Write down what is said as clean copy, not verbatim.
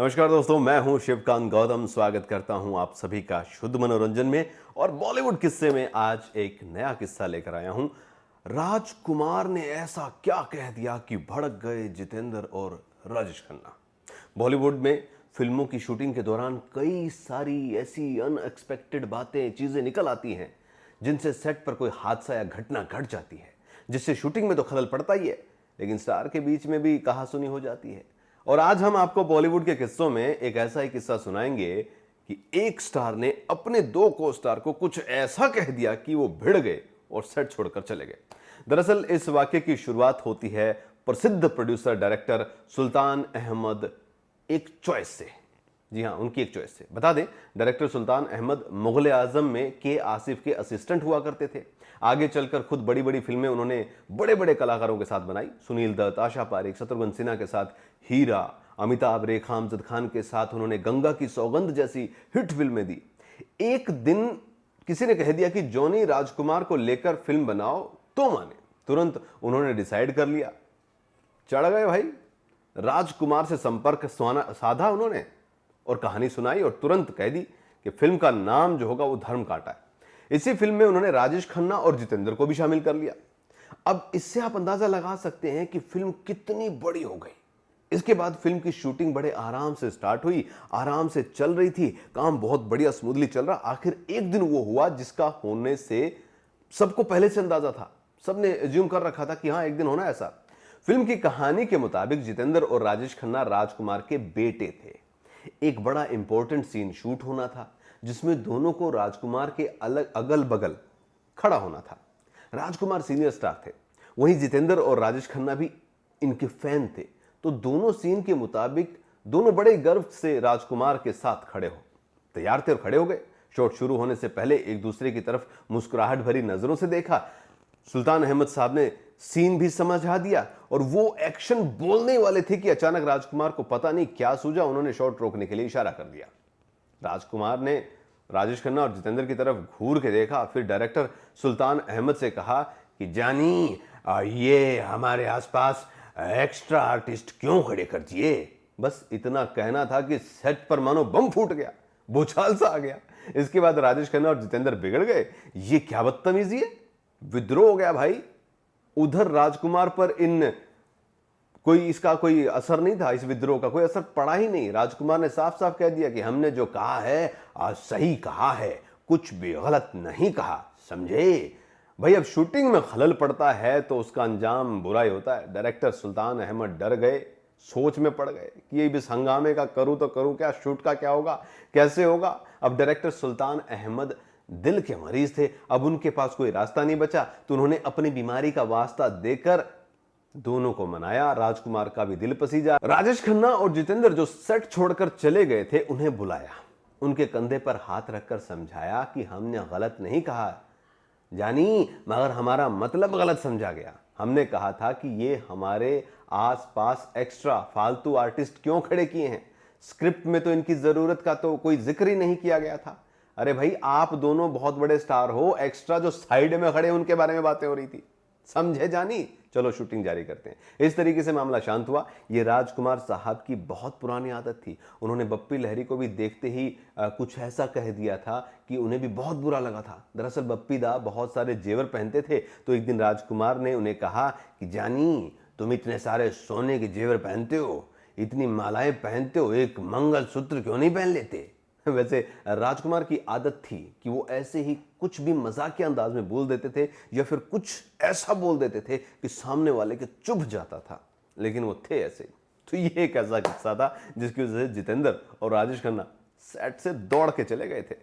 नमस्कार दोस्तों, मैं हूं शिवकांत गौतम। स्वागत करता हूं आप सभी का शुद्ध मनोरंजन में। और बॉलीवुड किस्से में आज एक नया किस्सा लेकर आया हूं। राजकुमार ने ऐसा क्या कह दिया कि भड़क गए जितेंद्र और राजेश खन्ना। बॉलीवुड में फिल्मों की शूटिंग के दौरान कई सारी ऐसी अनएक्सपेक्टेड बातें, चीजें निकल आती हैं जिनसे सेट पर कोई हादसा या घटना घट जाती है, जिससे शूटिंग में तो खलल पड़ता ही है, लेकिन स्टार के बीच में भी कहासुनी हो जाती है। और आज हम आपको बॉलीवुड के किस्सों में एक ऐसा ही किस्सा सुनाएंगे कि एक स्टार ने अपने दो को स्टार को कुछ ऐसा कह दिया कि वो भिड़ गए और सेट छोड़कर चले गए। दरअसल इस वाक्य की शुरुआत होती है प्रसिद्ध प्रोड्यूसर डायरेक्टर सुल्तान अहमद एक चॉइस से। जी हाँ, उनकी एक चॉइस से। बता दें, डायरेक्टर सुल्तान अहमद मुगल आजम में के आसिफ के असिस्टेंट हुआ करते थे। आगे चलकर खुद बड़ी बड़ी फिल्में उन्होंने बड़े बड़े कलाकारों के साथ बनाई। सुनील दत्त, आशा पारेख, शत्रुघ्न सिन्हा के साथ हीरा, अमिताभ, रेखा, अमजद खान के साथ उन्होंने गंगा की सौगंध जैसी हिट फिल्में दी। एक दिन किसी ने कह दिया कि जॉनी राजकुमार को लेकर फिल्म बनाओ तो माने। तुरंत उन्होंने डिसाइड कर लिया, चढ़ गए भाई। राजकुमार से संपर्क साधा उन्होंने और कहानी सुनाई और तुरंत कह दी कि फिल्म का नाम जो होगा वो धर्म कांटा है। इसी फिल्म में उन्होंने राजेश खन्ना और जितेंद्र को भी शामिल कर लिया। अब इससे आप अंदाजा लगा सकते हैं कि फिल्म कितनी बड़ी हो गई। इसके बाद फिल्म की शूटिंग बड़े आराम से स्टार्ट हुई, आराम से चल रही थी, काम बहुत बढ़िया स्मूथली चल रहा। आखिर एक दिन वो हुआ जिसका होने से सबको पहले से अंदाजा था। सबने एज्यूम कर रखा था कि हाँ, एक दिन होना ऐसा। फिल्म की कहानी के मुताबिक जितेंद्र और राजेश खन्ना राजकुमार के बेटे थे। एक बड़ा इंपॉर्टेंट सीन शूट होना था जिसमें दोनों को राजकुमार के अलग अगल बगल खड़ा होना था। राजकुमार सीनियर स्टार थे, वहीं जितेंद्र और राजेश खन्ना भी इनके फैन थे। तो दोनों सीन के मुताबिक दोनों बड़े गर्व से राजकुमार के साथ खड़े हो तैयार थे और खड़े हो गए। शॉट शुरू होने से पहले एक दूसरे की तरफ मुस्कुराहट भरी नजरों से देखा। सुल्तान अहमद साहब ने सीन भी समझा दिया और वो एक्शन बोलने वाले थे कि अचानक राजकुमार को पता नहीं क्या सूझा, उन्होंने शॉट रोकने के लिए इशारा कर दिया। राजकुमार ने राजेश खन्ना और जितेंद्र की तरफ घूर के देखा, फिर डायरेक्टर सुल्तान अहमद से कहा कि जानी, ये हमारे आसपास एक्स्ट्रा आर्टिस्ट क्यों खड़े कर दिए। बस इतना कहना था कि सेट पर मानो बम फूट गया, भूचाल सा आ गया। इसके बाद राजेश खन्ना और जितेंद्र बिगड़ गए। ये क्या बदतमीजी है, विद्रोह हो गया भाई। उधर राजकुमार पर इसका कोई असर नहीं था, इस विद्रोह का कोई असर पड़ा ही नहीं। राजकुमार ने साफ साफ कह दिया कि हमने जो कहा है आज सही कहा है, कुछ भी गलत नहीं कहा, समझे भाई। अब शूटिंग में खलल पड़ता है तो उसका अंजाम बुरा ही होता है। डायरेक्टर सुल्तान अहमद डर गए, सोच में पड़ गए कि ये इस हंगामे का करूं तो करूं क्या, शूट का क्या होगा, कैसे होगा। अब डायरेक्टर सुल्तान अहमद दिल के मरीज थे, अब उनके पास कोई रास्ता नहीं बचा। तो उन्होंने अपनी बीमारी का वास्ता देकर दोनों को मनाया। राजकुमार का भी दिल पसीजा। राजेश खन्ना और जितेंद्र जो सेट छोड़कर चले गए थे, उन्हें बुलाया, उनके कंधे पर हाथ रखकर समझाया कि हमने गलत नहीं कहा जानी, मगर हमारा मतलब गलत समझा गया। हमने कहा था कि ये हमारे आसपास एक्स्ट्रा फालतू आर्टिस्ट क्यों खड़े किए हैं, स्क्रिप्ट में तो इनकी जरूरत का तो कोई जिक्र ही नहीं किया गया था। अरे भाई, आप दोनों बहुत बड़े स्टार हो, एक्स्ट्रा जो साइड में खड़े उनके बारे में बातें हो रही थी, समझे जानी। चलो शूटिंग जारी करते हैं। इस तरीके से मामला शांत हुआ। ये राजकुमार साहब की बहुत पुरानी आदत थी। उन्होंने बप्पी लहरी को भी देखते ही कुछ ऐसा कह दिया था कि उन्हें भी बहुत बुरा लगा था। दरअसल बप्पी दा बहुत सारे जेवर पहनते थे, तो एक दिन राजकुमार ने उन्हें कहा कि जानी, तुम इतने सारे सोने के जेवर पहनते हो, इतनी मालाएं पहनते हो, एक मंगलसूत्र क्यों नहीं पहन लेते। वैसे राजकुमार की आदत थी कि वो ऐसे ही कुछ भी मजाकिया अंदाज में बोल देते थे या फिर कुछ ऐसा बोल देते थे कि सामने वाले के चुभ जाता था, लेकिन वो थे ऐसे ही। तो ये एक ऐसा किस्सा था जिसकी वजह से जितेंद्र और राजेश खन्ना सेट से दौड़ के चले गए थे।